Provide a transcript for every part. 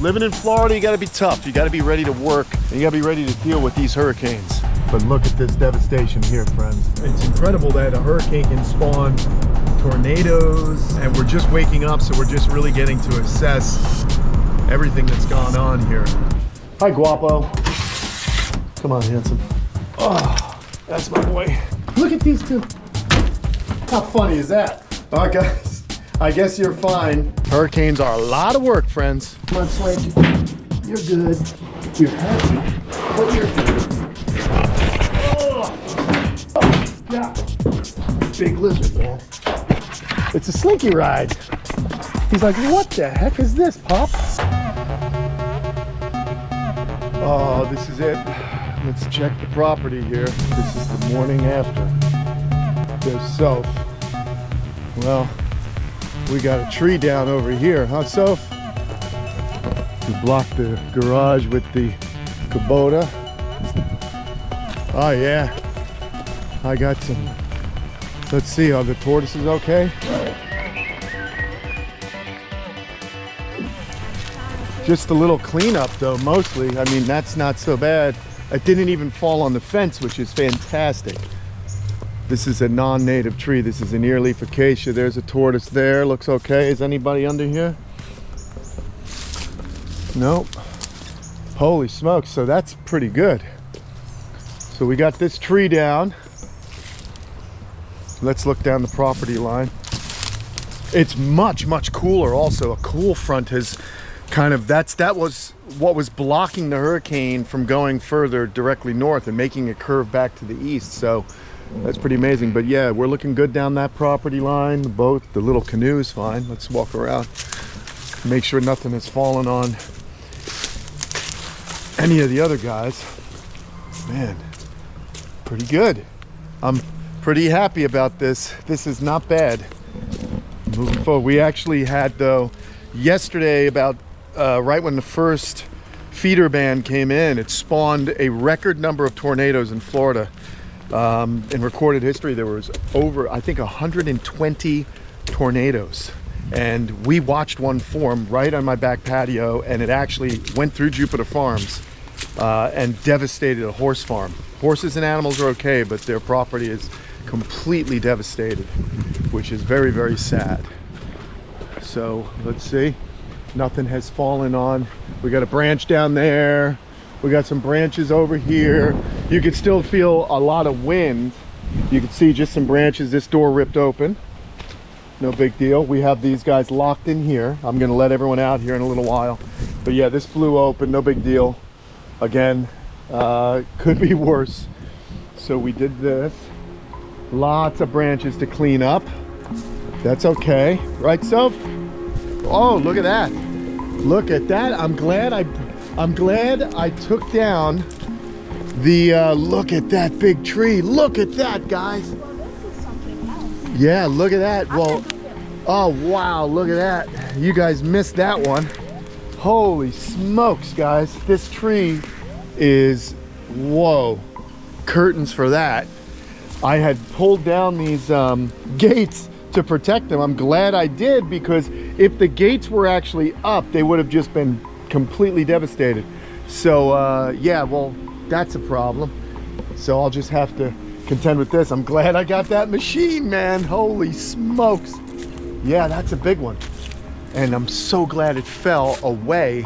Living in Florida, you gotta be tough. You gotta be ready to work, and you gotta be ready to deal with these hurricanes. But look at this devastation here, friends. It's incredible that a hurricane can spawn tornadoes, and we're just waking up, so we're just really getting to assess everything that's gone on here. Hi, Guapo. Come on, handsome. Oh, that's my boy. Look at these two. How funny is that? All right, guys, I guess you're fine. Hurricanes are a lot of work, friends. Come on, Swanky. You're good. You're happy, but you're good. Oh, yeah. Big lizard, man. It's a slinky ride. He's like, what the heck is this, Pop? Oh, this is it. Let's check the property here. This is the morning after. There's Soph. Well, we got a tree down over here, huh, Soph? We blocked the garage with the Kubota. Oh, yeah. I got some. Let's see, are the tortoises okay? Just a little cleanup though, mostly. I mean, that's not so bad. It didn't even fall on the fence, which is fantastic. This is a non-native tree. This is an earleaf acacia. There's a tortoise there, looks okay. Is anybody under here? Nope. Holy smokes, so that's pretty good. So we got this tree down. Let's look down the property line. It's much, much cooler also. A cool front has kind of, that was what was blocking the hurricane from going further directly north and making it curve back to the east. So that's pretty amazing. But yeah, we're looking good down that property line. The boat, the little canoe is fine. Let's walk around. Make sure nothing has fallen on any of the other guys. Man, pretty good. I'm pretty happy about this. This is not bad. Moving forward, we actually had though yesterday about right when the first feeder ban came in, it spawned a record number of tornadoes in Florida. In recorded history, there was over, I think, 120 tornadoes. And we watched one form right on my back patio, and it actually went through Jupiter Farms and devastated a horse farm. Horses and animals are okay, but their property is completely devastated, which is very, very sad. So let's see. Nothing has fallen on. We got a branch down there. We got some branches over here. You can still feel a lot of wind. You can see just some branches. This door ripped open. No big deal. We have these guys locked in here. I'm gonna let everyone out here in a little while. But yeah, this flew open, no big deal. Again, could be worse. So we did this. Lots of branches to clean up. That's okay, right, Soph? Oh, look at that. Look at that. I'm glad I took down the look at that big tree. Look at that, guys. Well, this is something else. Yeah, look at that. Well, oh wow, look at that. You guys missed that one. Holy smokes, guys. This tree is, whoa. Curtains for that. I had pulled down these gates to protect them. I'm glad I did, because if the gates were actually up, they would have just been completely devastated. So yeah, well, that's a problem. So I'll just have to contend with this. I'm glad I got that machine, man. Holy smokes. Yeah, that's a big one. And I'm so glad it fell away.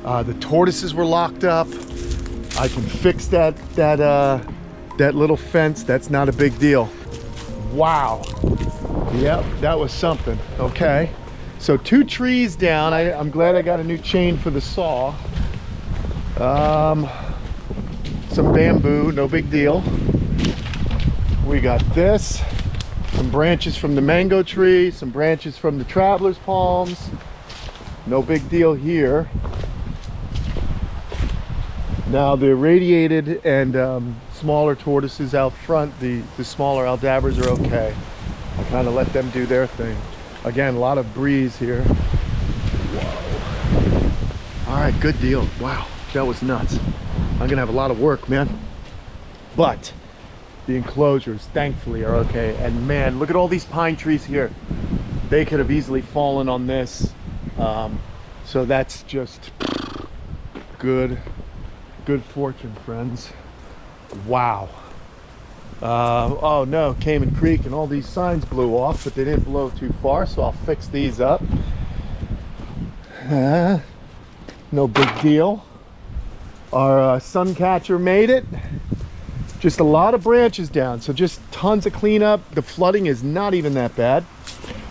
The tortoises were locked up. I can fix that little fence. That's not a big deal. Wow. Yep, that was something. Okay, so 2 trees down. I'm glad I got a new chain for the saw. Some bamboo, no big deal. We got this, some branches from the mango tree, some branches from the traveler's palms. No big deal here. Now the radiated and smaller tortoises out front, the smaller aldabras are okay. I kind of let them do their thing. Again, a lot of breeze here. Whoa. All right, good deal. Wow, that was nuts. I'm gonna have a lot of work, man. But the enclosures, thankfully, are okay. And man, look at all these pine trees here. They could have easily fallen on this. So that's just good fortune, friends. Wow. Oh no, Kamp Creek and all these signs blew off, but they didn't blow too far, so I'll fix these up. No big deal. Our sun catcher made it. Just a lot of branches down, so just tons of cleanup. The flooding is not even that bad.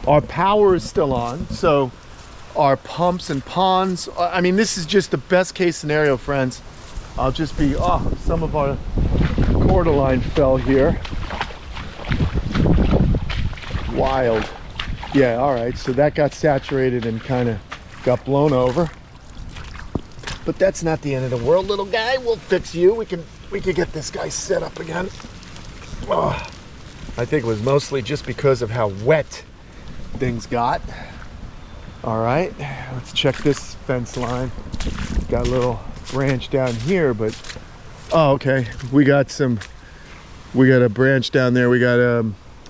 Our power is still on, so our pumps and ponds, I mean, this is just the best case scenario, friends. I'll just be, oh, some of our cordyline fell here. Wild. Yeah, all right, so that got saturated and kind of got blown over. But that's not the end of the world, little guy. We'll fix you. We can get this guy set up again. Oh, I think it was mostly just because of how wet things got. All right, let's check this fence line. Got a little branch down here, but oh, okay. We got a branch down there. We got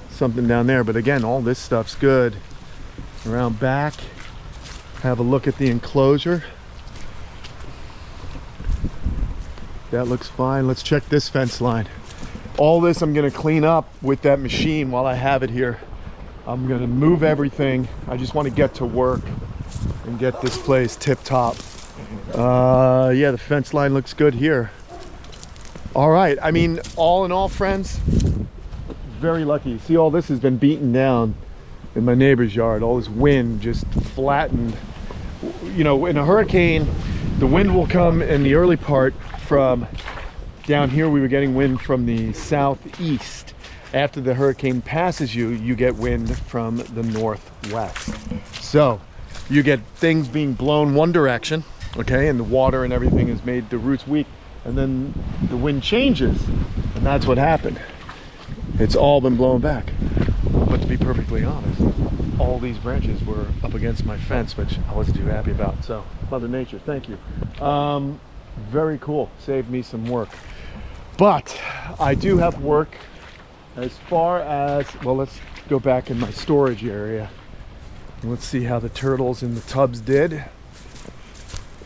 something down there, but again, all this stuff's good. Around back, have a look at the enclosure. That looks fine. Let's check this fence line. All this I'm gonna clean up with that machine while I have it here. I'm gonna move everything. I just want to get to work and get this place tip top. Yeah, the fence line looks good here. All right, I mean, all in all, friends, very lucky. See, all this has been beaten down in my neighbor's yard. All this wind just flattened. You know, in a hurricane, the wind will come in the early part from down here. We were getting wind from the southeast. After the hurricane passes you, you get wind from the northwest. So you get things being blown one direction, okay, and the water and everything has made the roots weak, and then the wind changes, and that's what happened. It's all been blown back. But to be perfectly honest, all these branches were up against my fence, which I wasn't too happy about. So Mother Nature, thank you. Very cool, saved me some work. But I do have work as far as, well, let's go back in my storage area. Let's see how the turtles in the tubs did.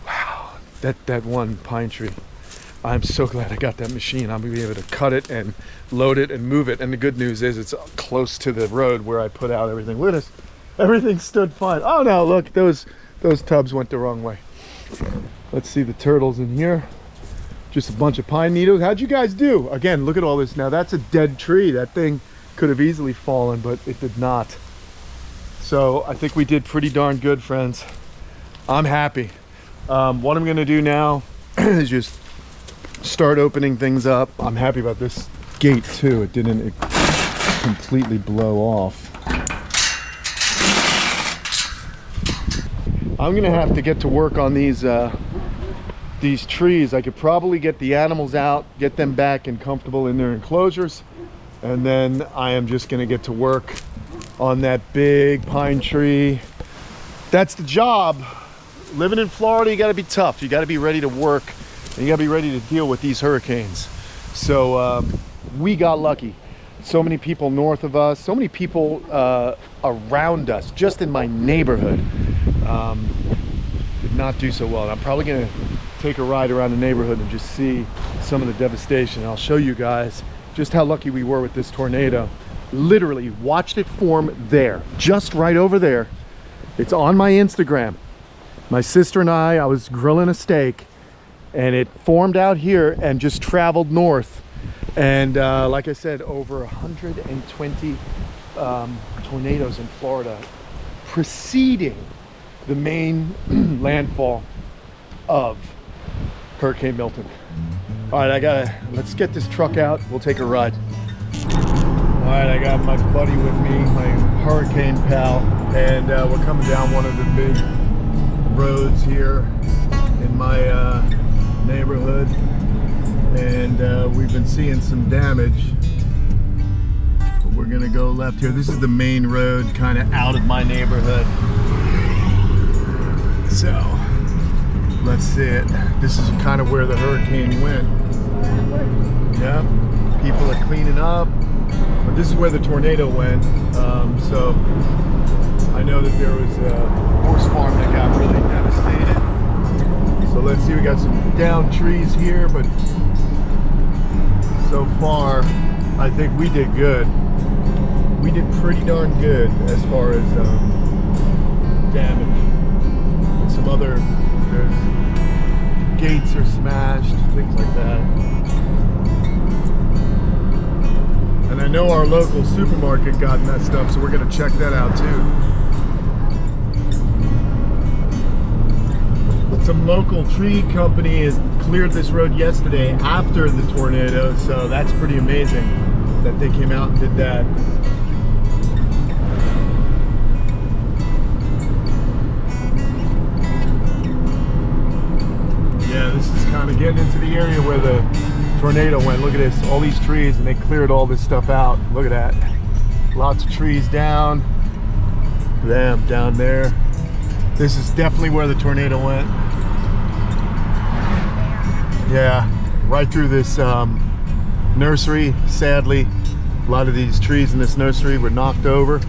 Wow, that one pine tree. I'm so glad I got that machine. I'm gonna be able to cut it and load it and move it. And the good news is it's close to the road where I put out everything. Look at this, everything stood fine. Oh no, look, those tubs went the wrong way. Let's see the turtles in here. Just a bunch of pine needles. How'd you guys do? Again, look at all this now. That's a dead tree. That thing could have easily fallen, but it did not. So I think we did pretty darn good, friends. I'm happy. What I'm gonna do now is just start opening things up. I'm happy about this gate too. It didn't completely blow off. I'm gonna have to get to work on these trees. I could probably get the animals out, get them back and comfortable in their enclosures, and then I am just gonna get to work on that big pine tree. That's the job. Living in Florida, you gotta be tough. You gotta be ready to work, and you gotta be ready to deal with these hurricanes. So we got lucky. So many people north of us, so many people around us, just in my neighborhood, did not do so well. And I'm probably gonna take a ride around the neighborhood and just see some of the devastation. And I'll show you guys just how lucky we were with this tornado. Literally watched it form there, just right over there. It's on my Instagram. My sister and I was grilling a steak, and it formed out here and just traveled north. And like I said, over 120 tornadoes in Florida preceding the main landfall of Hurricane Milton. All right, let's get this truck out. We'll take a ride. All right, I got my buddy with me, my hurricane pal, and we're coming down one of the big roads here in my neighborhood, and we've been seeing some damage, but we're gonna go left here. This is the main road kind of out of my neighborhood, so let's see it. This is kind of where the hurricane went. Yeah, people are cleaning up, but this is where the tornado went. So I know that there was a horse farm that got really devastated. So let's see, we got some downed trees here, but so far, I think we did good. We did pretty darn good as far as damage. And some other, there's gates are smashed, things like that. And I know our local supermarket got messed up, so we're gonna check that out too. Some local tree company has cleared this road yesterday after the tornado, so that's pretty amazing that they came out and did that. Yeah, this is kind of getting into the area where the tornado went. Look at this, all these trees, and they cleared all this stuff out. Look at that. Lots of trees down. Them down there. This is definitely where the tornado went. Yeah, right through this nursery. Sadly, a lot of these trees in this nursery were knocked over.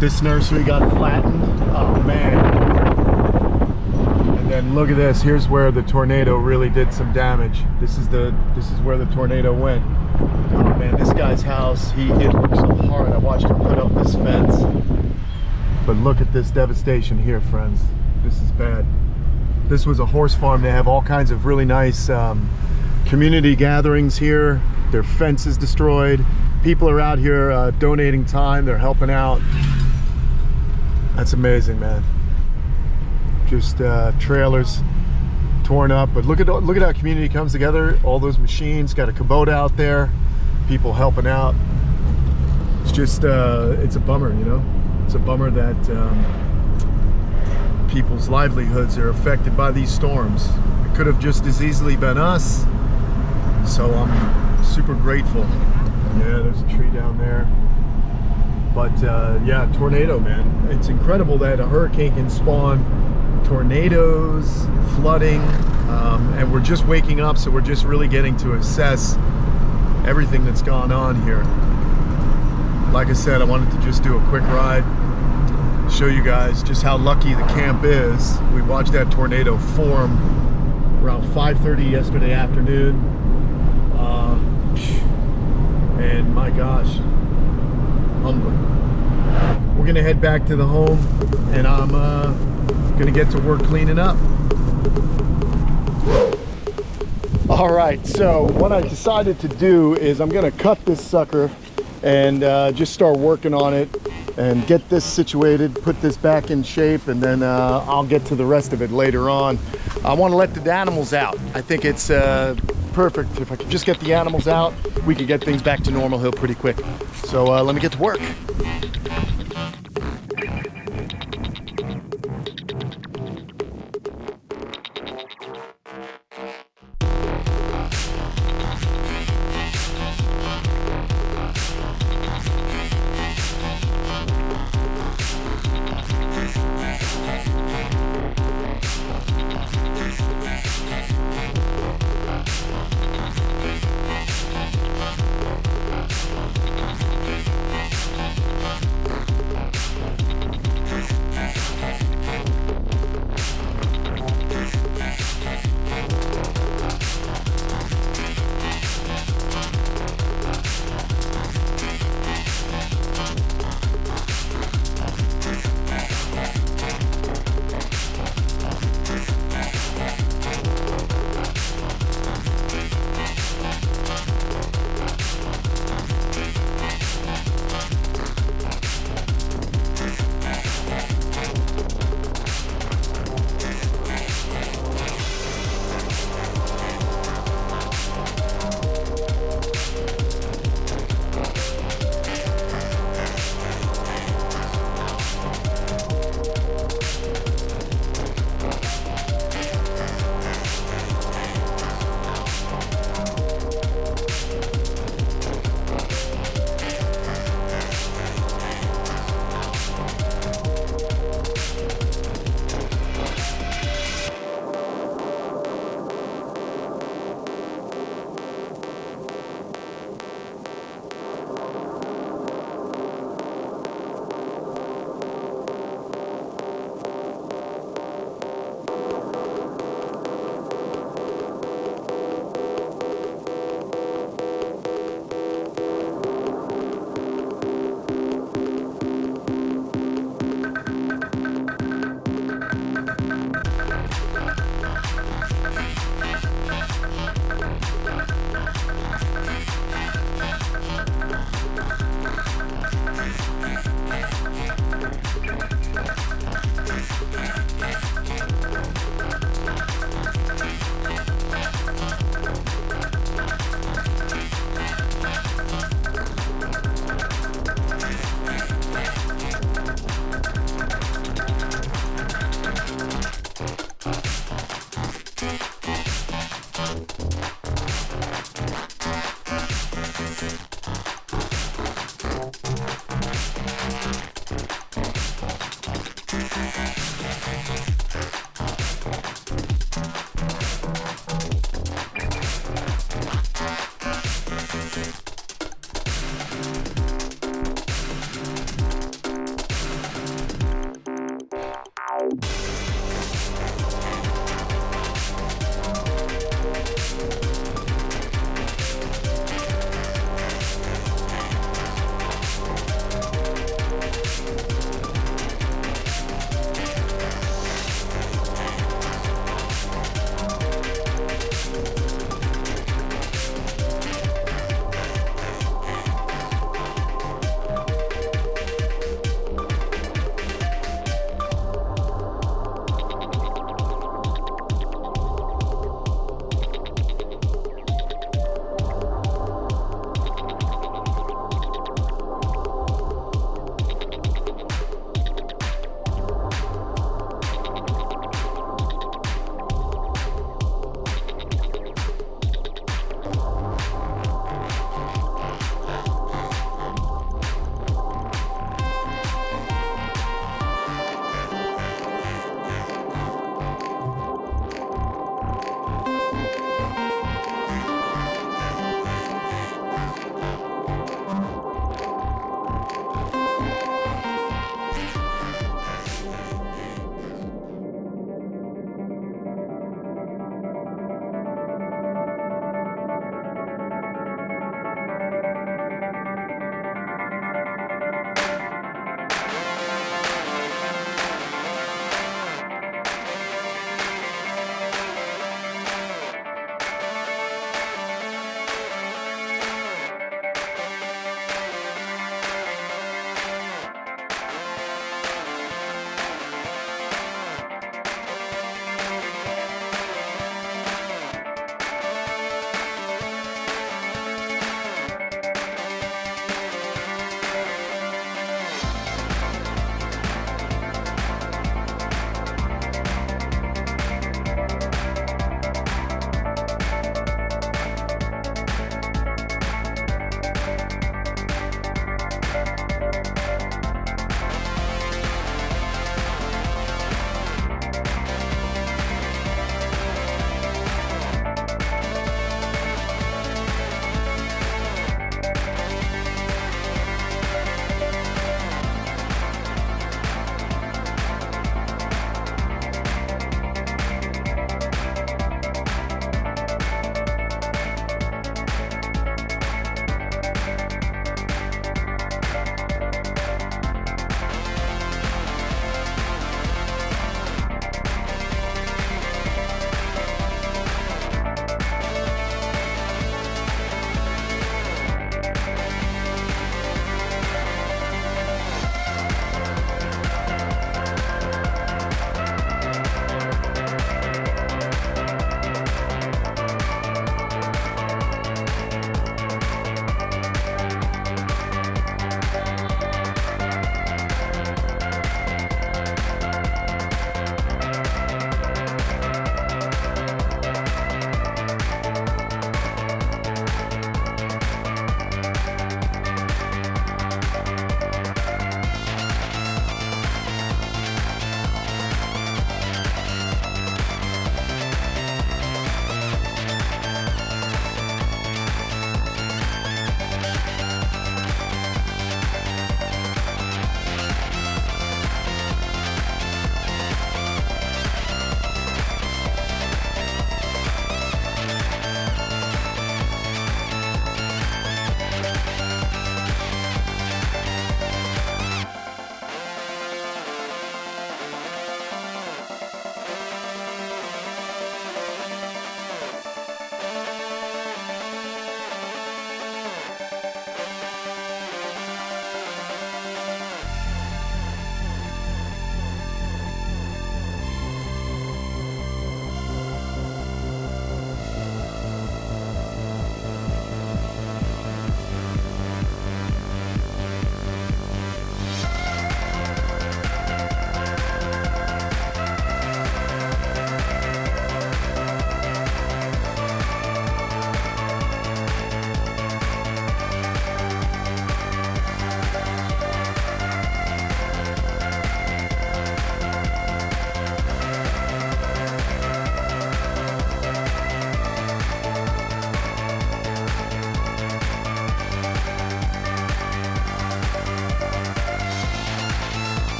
This nursery got flattened. Oh man. And then look at this. Here's where the tornado really did some damage. This is where the tornado went. Oh man, this guy's house, he hit so hard. I watched him put up this fence. But look at this devastation here, friends. This is bad. This was a horse farm. They have all kinds of really nice community gatherings here. Their fence is destroyed. People are out here donating time. They're helping out. That's amazing, man. Just trailers torn up. But look at how community comes together. All those machines. Got a Kubota out there. People helping out. It's just it's a bummer, you know. It's a bummer that people's livelihoods are affected by these storms. It could have just as easily been us. So I'm super grateful. Yeah, there's a tree down there. But yeah, tornado, man. It's incredible that a hurricane can spawn tornadoes, flooding, and we're just waking up, so we're just really getting to assess everything that's gone on here. Like I said, I wanted to just do a quick ride, show you guys just how lucky the camp is. We watched that tornado form around 5:30 yesterday afternoon, and my gosh, humbling. We're gonna head back to the home, and I'm gonna get to work cleaning up. All right, so what I decided to do is I'm gonna cut this sucker and just start working on it and get this situated, put this back in shape, and then I'll get to the rest of it later on. I want to let the animals out. I think it's perfect. If I could just get the animals out, we could get things back to normal here pretty quick. So let me get to work.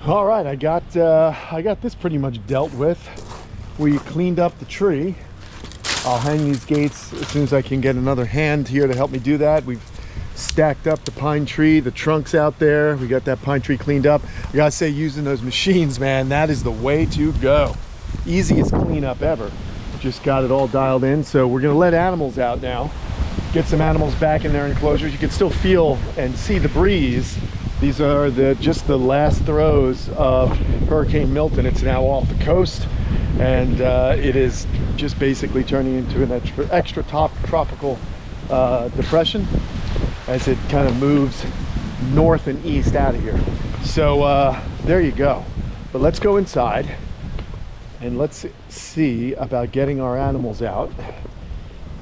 All right, I got this pretty much dealt with. We cleaned up the tree. I'll hang these gates as soon as I can get another hand here to help me do that. We've stacked up the pine tree, the trunks out there. We got that pine tree cleaned up. I gotta say, using those machines, man, that is the way to go. Easiest cleanup ever. Just got it all dialed in. So we're gonna let animals out now. Get some animals back in their enclosures. You can still feel and see the breeze. These are just the last throes of Hurricane Milton. It's now off the coast, and it is just basically turning into an extra top tropical depression as it kind of moves north and east out of here. So there you go. But let's go inside and let's see about getting our animals out.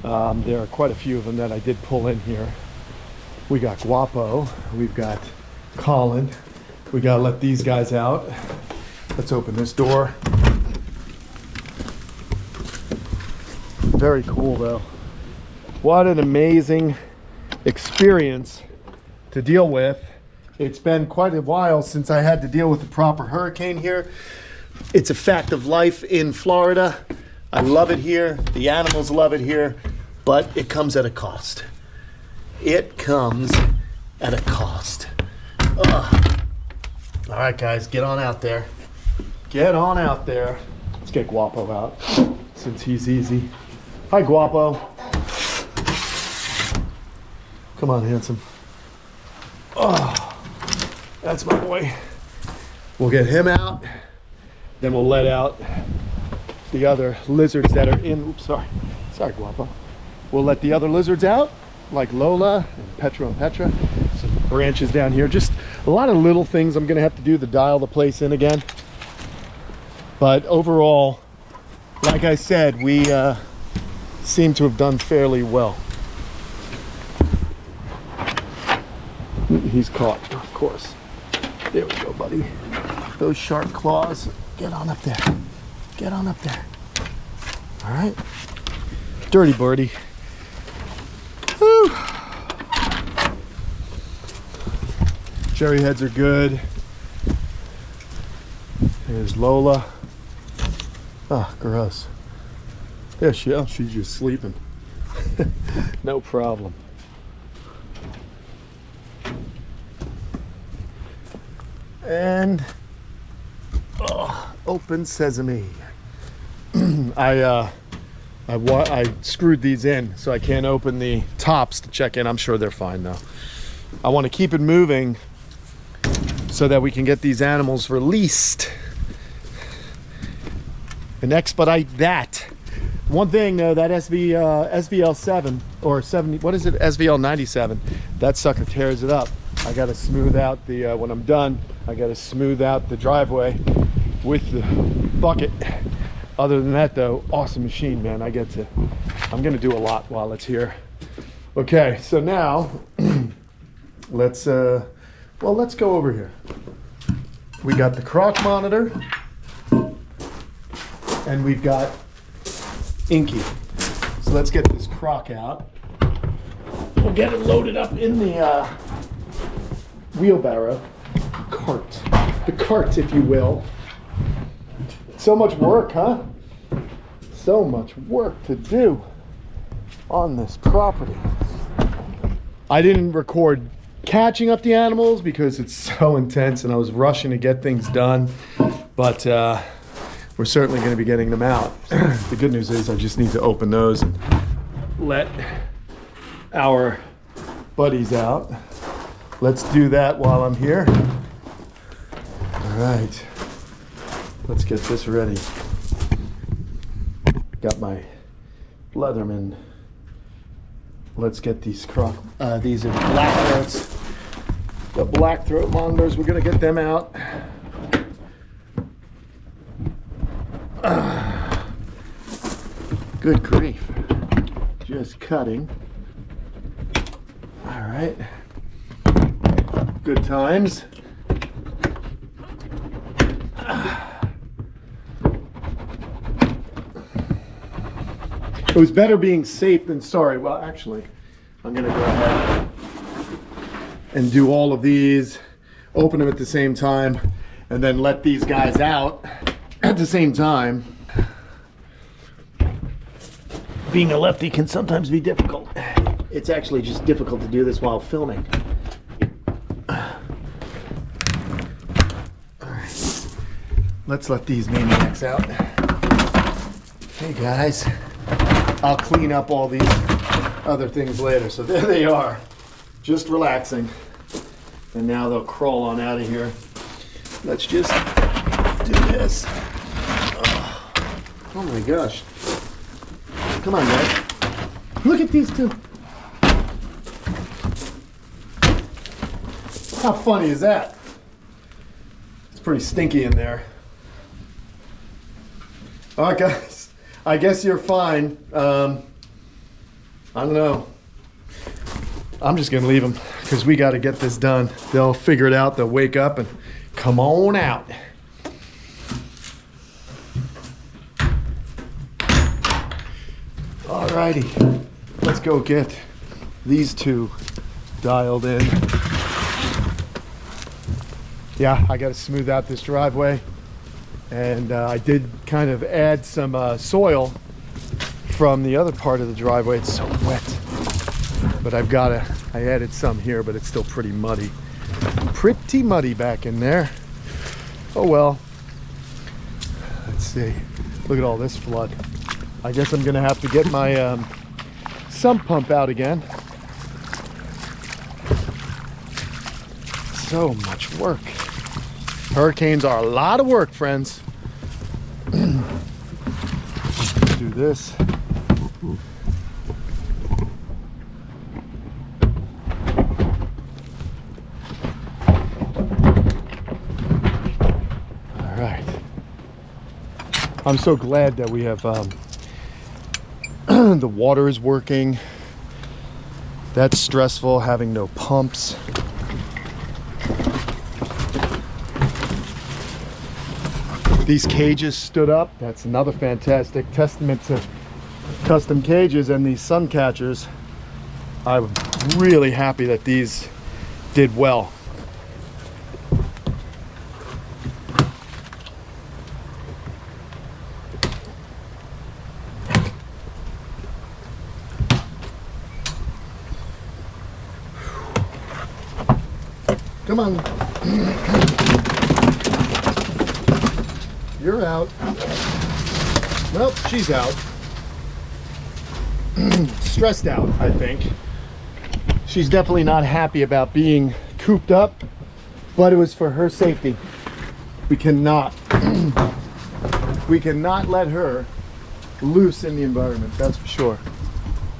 There are quite a few of them that I did pull in here. We got Guapo, we've got Colin. We gotta let these guys out. Let's open this door. Very cool though. What an amazing experience to deal with. It's been quite a while since I had to deal with a proper hurricane here. It's a fact of life in Florida. I love it here. The animals love it here, but it comes at a cost. It comes at a cost. Ugh. All right, guys, get on out there. Get on out there. Let's get Guapo out since he's easy. Hi, Guapo. Come on, handsome. Oh, that's my boy. We'll get him out. Then we'll let out the other lizards that are in. Oops, sorry. Sorry, Guapo. We'll let the other lizards out, like Lola and Petra. Some branches down here. Just a lot of little things I'm gonna have to do to dial the place in again. But overall, like I said, we seem to have done fairly well. He's caught, of course. There we go, buddy. Those sharp claws. Get on up there. Get on up there. All right. Dirty birdie. Whew. Cherry heads are good. There's Lola. Ah, gross. Yeah, she's just sleeping. No problem. And open sesame. I screwed these in, so I can't open the tops to check in. I'm sure they're fine though. I want to keep it moving so that we can get these animals released and expedite that. One thing though, that SVL 7 or 70, what is it? SVL 97. That sucker tears it up. I got to smooth out the when I'm done. I got to smooth out the driveway with the bucket. Other than that though, awesome machine, man. I'm gonna do a lot while it's here. Okay, so now let's go over here. We got the croc monitor and we've got Inky. So let's get this croc out. We'll get it loaded up in the wheelbarrow, the cart, if you will. So much work, huh? So much work to do on this property. I didn't record catching up the animals because it's so intense and I was rushing to get things done, but we're certainly going to be getting them out. The good news is I just need to open those and let our buddies out. Let's do that while I'm here. All right. Let's get this ready. Got my Leatherman. Let's get these these are black throats. The black throat monitors, we're gonna get them out. Good grief. Just cutting. All right. Good times. It was better being safe than sorry. Well, actually, I'm gonna go ahead and do all of these, open them at the same time, and then let these guys out at the same time. Being a lefty can sometimes be difficult. It's actually just difficult to do this while filming. Let's let these maniacs out. Hey guys, I'll clean up all these other things later. So there they are, just relaxing. And now they'll crawl on out of here. Let's just do this. Oh my gosh. Come on, guys. Look at these two. How funny is that? It's pretty stinky in there. All right, guys. I guess you're fine. I don't know. I'm just gonna leave them because we got to get this done. They'll figure it out. They'll wake up and come on out. Alrighty, let's go get these two dialed in. Yeah, I got to smooth out this driveway, and I did kind of add some soil from the other part of the driveway. It's so wet, but I added some here, but it's still pretty muddy. Pretty muddy back in there. Oh well. Let's see. Look at all this flood. I guess I'm gonna have to get my sump pump out again. So much work. Hurricanes are a lot of work, friends. Do this. All right. I'm so glad that we have the water is working. That's stressful, having no pumps. These cages stood up. That's another fantastic testament to custom cages and these sun catchers. I'm really happy that these did well. Come on. You're out. Well, she's out. Stressed out, I think. She's definitely not happy about being cooped up, but it was for her safety. We cannot let her loose in the environment, that's for sure.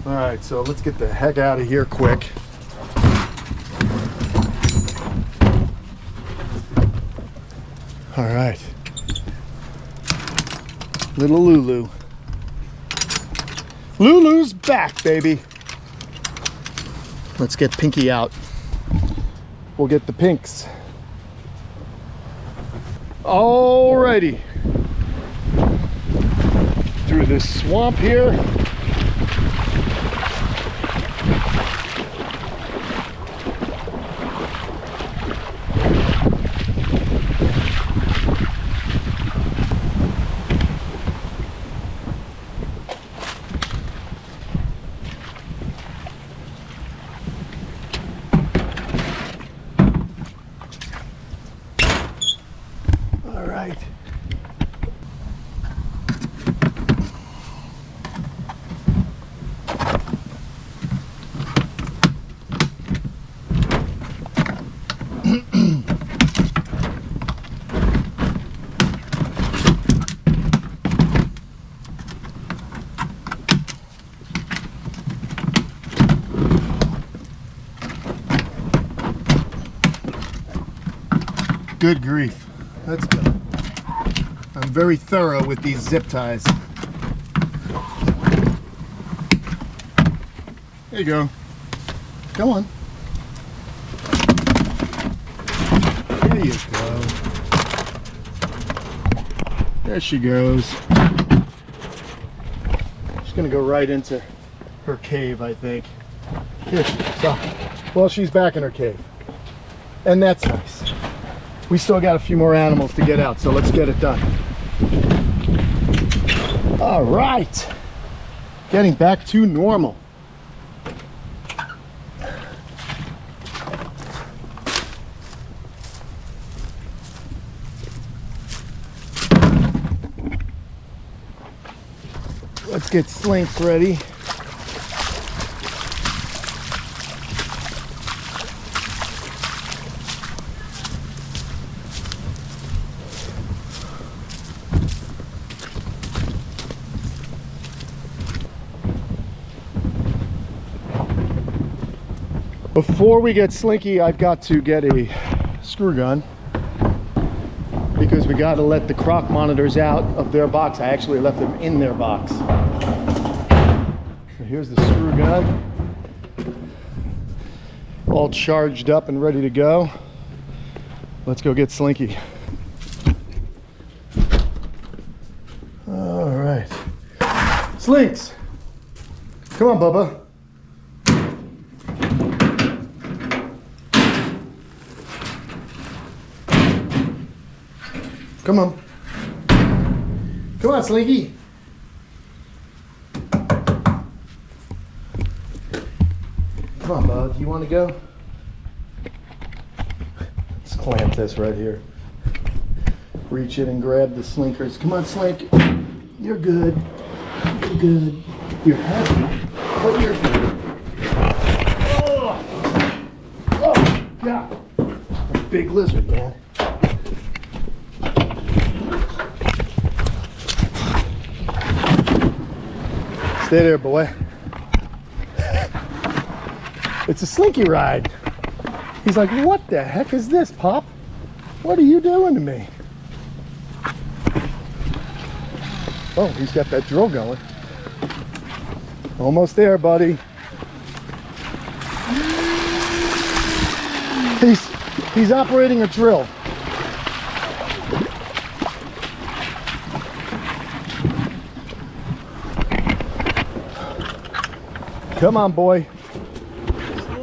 All right, so let's get the heck out of here quick. All right, little Lulu. Lulu's back, baby. Let's get Pinky out. We'll get the pinks. Alrighty. Through this swamp here. Good grief. Let's go. I'm very thorough with these zip ties. There you go. Come on. There you go. There she goes. She's gonna go right into her cave, I think. Here, so, well, she's back in her cave. And that's nice. We still got a few more animals to get out, so let's get it done. All right, getting back to normal. Let's get Slink ready. Before we get Slinky, I've got to get a screw gun because we got to let the croc monitors out of their box. I actually left them in their box. So here's the screw gun, all charged up and ready to go. Let's go get Slinky. All right, Slinks, come on, Bubba. Come on. Come on, Slinky. Come on, bud. You want to go? Let's clamp this right here. Reach in and grab the slinkers. Come on, Slink. You're good. You're good. You're heavy, but you're good. Oh, oh God. A big lizard, man. Stay there, boy. It's a Slinky ride. He's like, what the heck is this, Pop? What are you doing to me? Oh, he's got that drill going. Almost there, buddy. He's operating a drill. Come on, boy.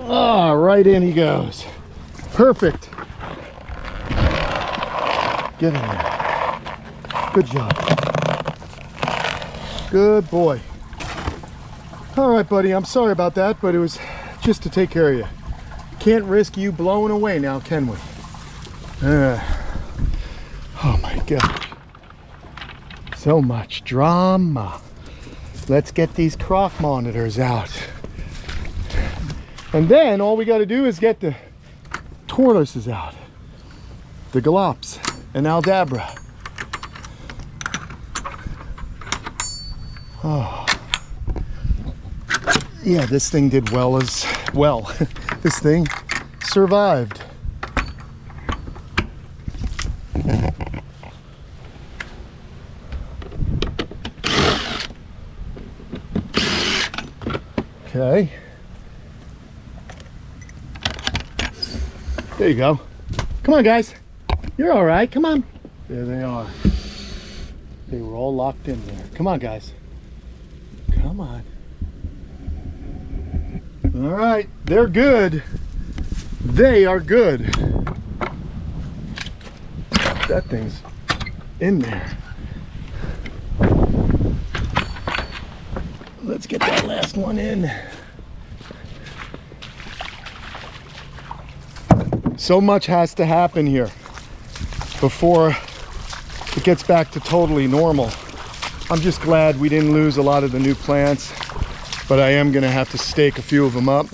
Oh, right in he goes. Perfect. Get in there. Good job. Good boy. All right, buddy. I'm sorry about that, but it was just to take care of you. Can't risk you blowing away now, can we? Oh, my God. So much drama. Let's get these croc monitors out. And then all we got to do is get the tortoises out. The galops and aldabra. Oh. Yeah, this thing did well as well. This thing survived. Okay. There you go. Come on, guys. You're all right. Come on. There they are. They were all locked in there. Come on, guys. Come on. All right. They're good. They are good. That thing's in there. Let's get that last one in. So much has to happen here before it gets back to totally normal. I'm just glad we didn't lose a lot of the new plants, but I am gonna have to stake a few of them up.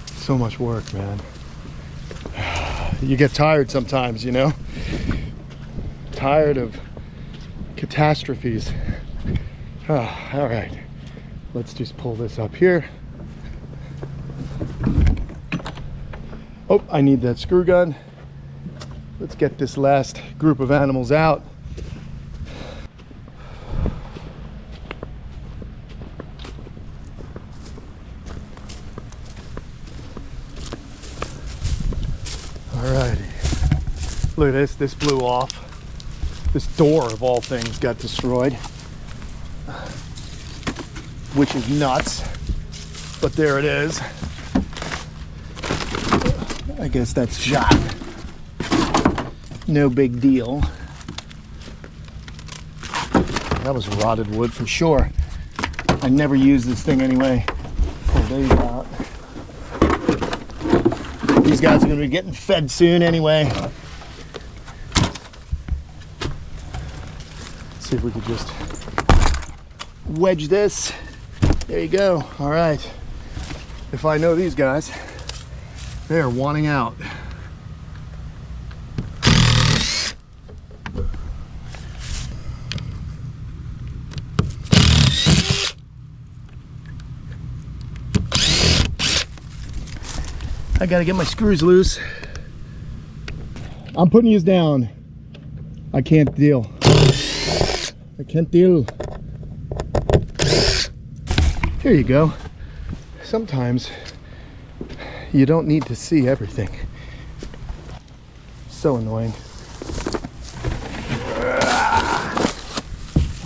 So much work, man. You get tired sometimes, you know? Tired of catastrophes. Oh, all right, let's just pull this up here. Oh, I need that screw gun. Let's get this last group of animals out. All righty. Look at this. This blew off. This door, of all things, got destroyed, which is nuts, but there it is. I guess that's shot. No big deal. That was rotted wood for sure. I never use this thing anyway. Pull these out. These guys are gonna be getting fed soon anyway. Let's see if we could just wedge this. There you go. All right. If I know these guys, they are wanting out. I gotta get my screws loose. I'm putting these down. I can't deal. I can't deal. Here you go. Sometimes you don't need to see everything. So annoying.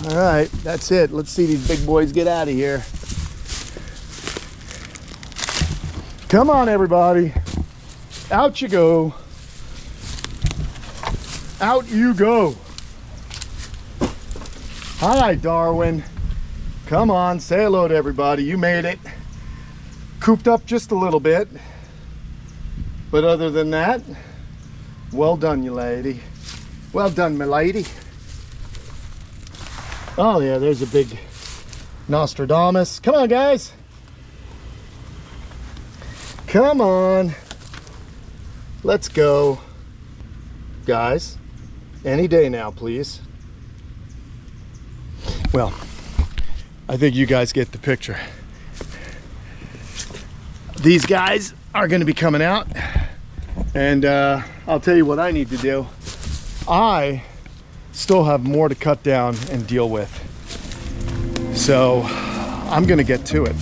All right, that's it. Let's see these big boys get out of here. Come on, everybody. Out you go. Out you go. Hi, Darwin. Come on, say hello to everybody. You made it. Cooped up just a little bit. But other than that, well done, you lady. Well done, my lady. Oh, yeah, there's a big Nostradamus. Come on, guys. Come on. Let's go. Guys, any day now, please. Well, I think you guys get the picture. These guys are going to be coming out, and I'll tell you what I need to do. I still have more to cut down and deal with, so I'm going to get to it.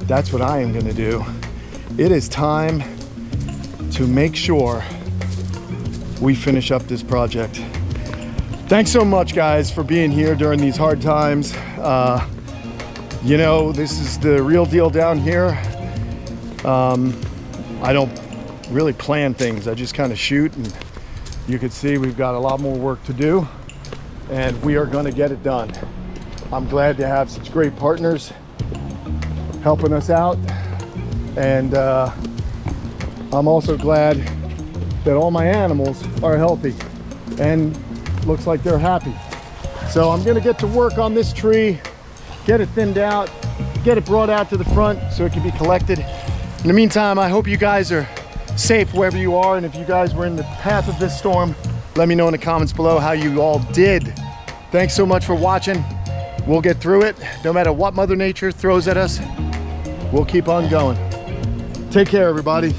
That's what I am going to do. It is time to make sure we finish up this project. Thanks so much, guys, for being here during these hard times. You know, this is the real deal down here. I don't really plan things. I just kind of shoot, and you can see we've got a lot more work to do, and we are going to get it done. I'm glad to have such great partners helping us out, and I'm also glad that all my animals are healthy and looks like they're happy. So I'm going to get to work on this tree, get it thinned out, get it brought out to the front so it can be collected. In the meantime, I hope you guys are safe wherever you are, and if you guys were in the path of this storm, let me know in the comments below how you all did. Thanks so much for watching. We'll get through it. No matter what Mother Nature throws at us, we'll keep on going. Take care, everybody.